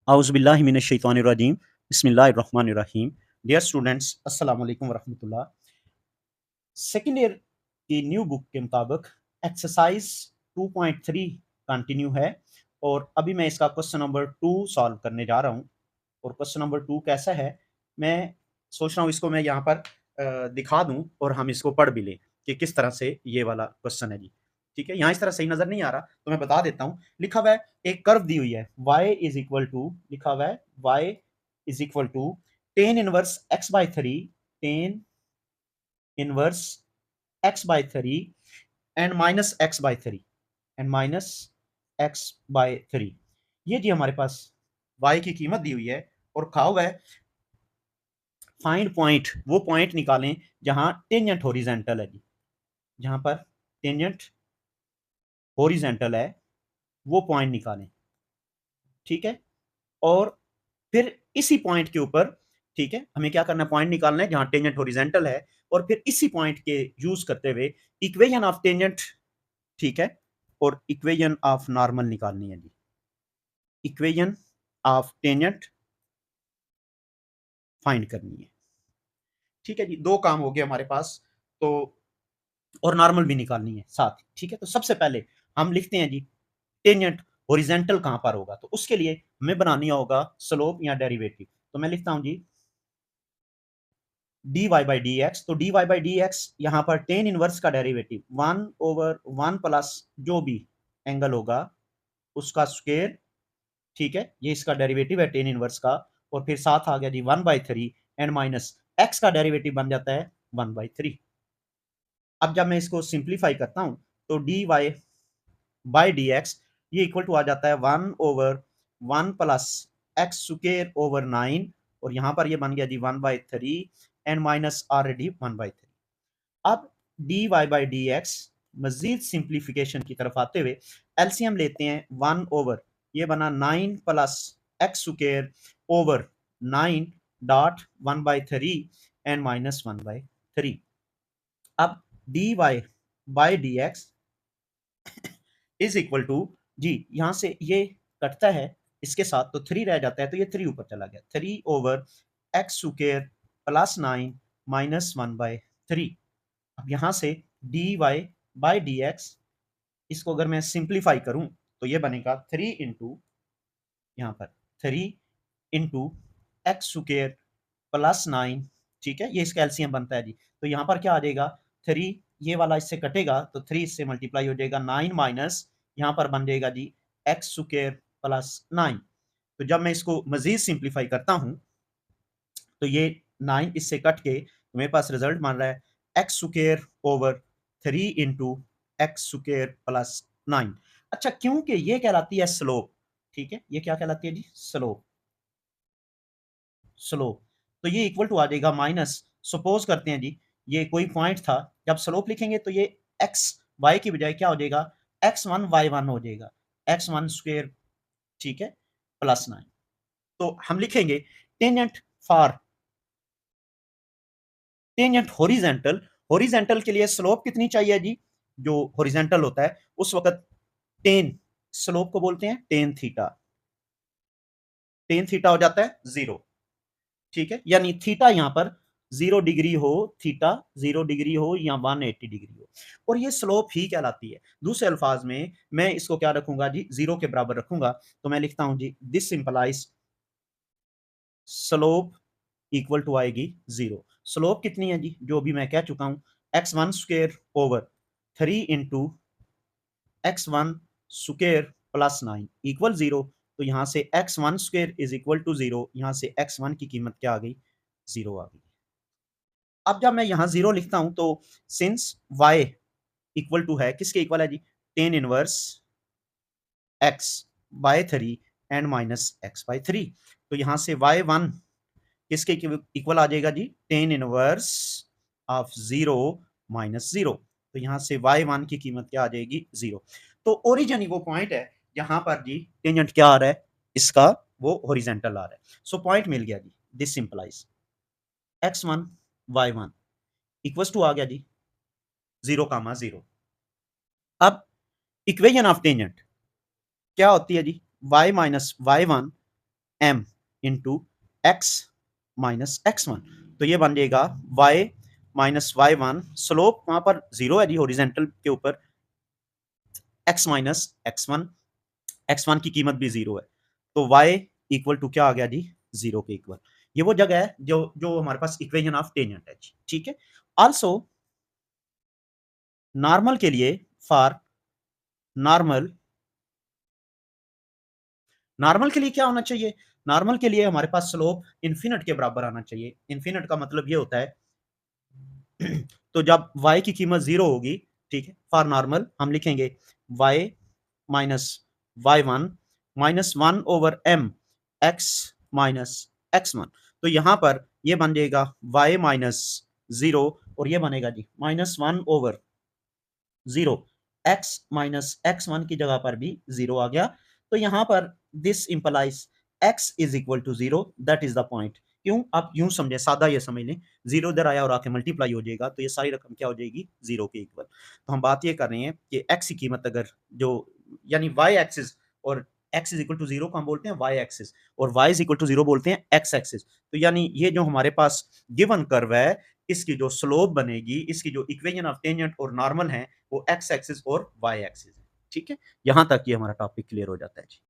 आउज़ुबिल्लाहि मिनश्शैतानिर्रजीम बिस्मिल्लाहिर्रहमानिर्रहीम। Dear students, अस्सलाम वालेकुम वरहमतुल्लाह। सेकंड ईयर की न्यू बुक के मुताबिक एक्सरसाइज 2.3 कंटिन्यू है और अभी मैं इसका क्वेश्चन नंबर 2 सॉल्व करने जा रहा हूँ। और क्वेश्चन नंबर 2 कैसा है, मैं सोच रहा हूँ इसको मैं यहाँ पर दिखा दूँ और हम इसको पढ़ भी लें कि किस तरह से ये वाला क्वेश्चन है जी। ठीक है, यहाँ इस तरह सही नज़र नहीं आ रहा तो मैं बता देता हूँ। लिखा हुआ है, एक कर्व दी हुई है y इज इक्वल टू, लिखा हुआ है y is equal to ten inverse x by three, ten inverse x by three and minus x by three and minus x by three. ये जी हमारे पास y की कीमत दी हुई है और कहा हुआ है फाइंड पॉइंट, वो पॉइंट निकालें जहां टेंजेंट हॉरिजेंटल है जी, जहां पर टेंजेंट हॉरिजेंटल है वो पॉइंट निकालें। ठीक है, और फिर इसी पॉइंट के ऊपर, ठीक है, हमें क्या करना है, पॉइंट निकालना है जहां टेंजेंट हॉरिजेंटल है और फिर इसी पॉइंट के यूज करते हुए इक्वेशन ऑफ टेंजेंट, ठीक है, और इक्वेशन ऑफ नॉर्मल निकालनी है जी। इक्वेशन ऑफ टेंजेंट फाइंड करनी है। ठीक है जी, दो काम हो गए हमारे पास, तो और नॉर्मल भी निकालनी है साथ। ठीक है, तो सबसे पहले हम लिखते हैं जी टेंजेंट हॉरिजेंटल कहां पर होगा, तो उसके लिए हमें बनानी होगा स्लोप या डेरिवेटिव। तो मैं लिखता हूं जी d Y by D x. तो D Y by D x यहाँ पर टेन इनवर्स का डेरिवेटिव 1/1 प्लस जो भी एंगल होगा उसका स्क्वायर। ठीक है, ये इसका डेरिवेटिव है टेन इनवर्स का, और फिर साथ आ गया जी 1/3 एंड माइनस एक्स का डेरिवेटिव बन जाता है 1/3। अब जब मैं इसको सिंप्लीफाई करता हूं तो D Y by D X ये इक्वल टू आ जाता है 1/1 प्लस एक्स स्क्वायर ओवर 9, और यहां पर ये बन गया जी 1/3 एंड माइनस ऑलरेडी 1/3। अब D Y by D X मजीद सिंप्लीफिकेशन की तरफ आते हुए एलसीएम लेते हैं 1 ओवर, ये बना 9 plus x square over 9 dot 1/3 and minus 1/3। अब D Y by D x is equal to जी, यहां से ये कटता है इसके साथ तो 3 रह जाता है, तो ये 3 ऊपर चला गया, 3 over X square plus 9 minus 1/3। अब यहां से D Y by D X, इसको अगर मैं सिंप्लीफाई करूं तो ये बनेगा 3 इंटू, यहाँ पर 3 इंटू एक्स स्क्वायर प्लस 9। ठीक है, ये इसका एलसीएम बनता है जी, तो यहाँ पर क्या आ जाएगा 3, ये वाला इससे कटेगा तो 3 इससे मल्टीप्लाई हो जाएगा 9 माइनस, यहाँ पर बन जाएगा जी एक्स स्क्वायर प्लस 9। तो जब मैं इसको मजीद सिंप्लीफाई करता हूँ तो ये 9 इससे कट के तो मेरे पास रिजल्ट मान रहा है x square over 3 into x square plus 9। अच्छा, क्योंकि ये कहलाती है स्लोप। ठीक है, ये क्या कहलाती है जी, स्लोप। स्लोप, तो ये इक्वल टू आ जाएगा माइनस, सपोज करते हैं जी ये कोई पॉइंट था, जब स्लोप लिखेंगे तो ये एक्स वाई की बजाय क्या हो जाएगा, x1 y1 हो जाएगा, x1 स्क्वायर, ठीक है, प्लस 9। तो हम लिखेंगे tangent for tangent horizontal, horizontal के लिए स्लोप कितनी चाहिए जी, जो हॉरिजेंटल होता है उस वक्त टेन, स्लोप को बोलते हैं टेन थीटा, टेन थीटा हो जाता है 0। ठीक है, यानी थीटा यहाँ पर 0 डिग्री हो, थीटा 0 डिग्री हो या 180 डिग्री हो, और ये स्लोप ही कहलाती है। दूसरे अल्फाज में मैं इसको क्या रखूंगा जी, 0 के बराबर रखूंगा, तो मैं लिखता हूं जी this simplifies slope equal to आएगी 0। स्लोप कितनी है जी, जो भी मैं कह चुका हूं, x1 square over 3 into x1 square plus 9 equal 0। तो यहां से x1 square is equal to 0, यहां से x1 की कीमत क्या आ गई, 0 आ गई। अब जब मैं यहाँ 0 लिखता हूं तो सिंस y इक्वल टू है, किसके इक्वल है जी, tan inverse x by 3 and minus x by 3। तो यहाँ से y1 किसके इक्वल आ जाएगा जी, टेन इनवर्स ऑफ 0 माइनस 0। तो यहाँ से y1 की कीमत क्या आ जाएगी, 0। तो ओरिजिन ही वो पॉइंट है जहां पर जी टेंजेंट क्या आ रहा है इसका, वो हॉरिजॉन्टल आ रहा है। सो पॉइंट मिल गया जी, this simplifies x1 y1 equals to आ गया जी 0,0। अब इक्वेशन ऑफ टेंजेंट क्या होती है जी, y minus y1 m into x minus x1, तो ये बन जाएगा y माइनस y1, स्लोप वहां पर जीरो है जी हॉरिजेंटल के ऊपर, x माइनस x1 की कीमत भी जीरो है, तो y इक्वल टू क्या आ गया जी, जीरो के इक्वल। ये वो जगह है जो जो हमारे पास इक्वेशन ऑफ टेंजेंट है, ठीक है। आल्सो नॉर्मल के लिए, फॉर नॉर्मल, नॉर्मल के लिए क्या होना चाहिए, नॉर्मल के लिए हमारे पास स्लोप इन्फिनिट के बराबर आना चाहिए। इन्फिनिट का मतलब ये होता है तो जब y की कीमत जीरो होगी, ठीक है, फॉर नॉर्मल हम लिखेंगे y minus y1 minus 1/m x minus x1, तो यहां पर ये बन जाएगा y माइनस जीरो, और ये बनेगा जी -1/0, x माइनस x1 की जगह पर भी जीरो आ गया, तो यहां पर this implies x is equal to zero, that is the point. क्यों, आप यूं समझे, सादा ये समझ लें, जीरो इधर आया और आके मल्टीप्लाई हो जाएगा, तो ये सारी रकम क्या हो जाएगी, जीरो के इक्वल। तो हम बात ये कर रहे हैं कि x की कीमत अगर जो, यानी y एक्सिस, और x is equal to zero को हम बोलते हैं y एक्सिस, और y is equal to zero बोलते हैं x एक्सिस। तो यानी ये जो हमारे पास गिवन कर्व है, इसकी जो स्लोप बनेगी, इसकी जो इक्वेशन ऑफ टेंजेंट और नॉर्मल है, वो x एक्सिस और y एक्सिस है, ठीक है। यहां तक ये हमारा टॉपिक क्लियर हो जाता है जी।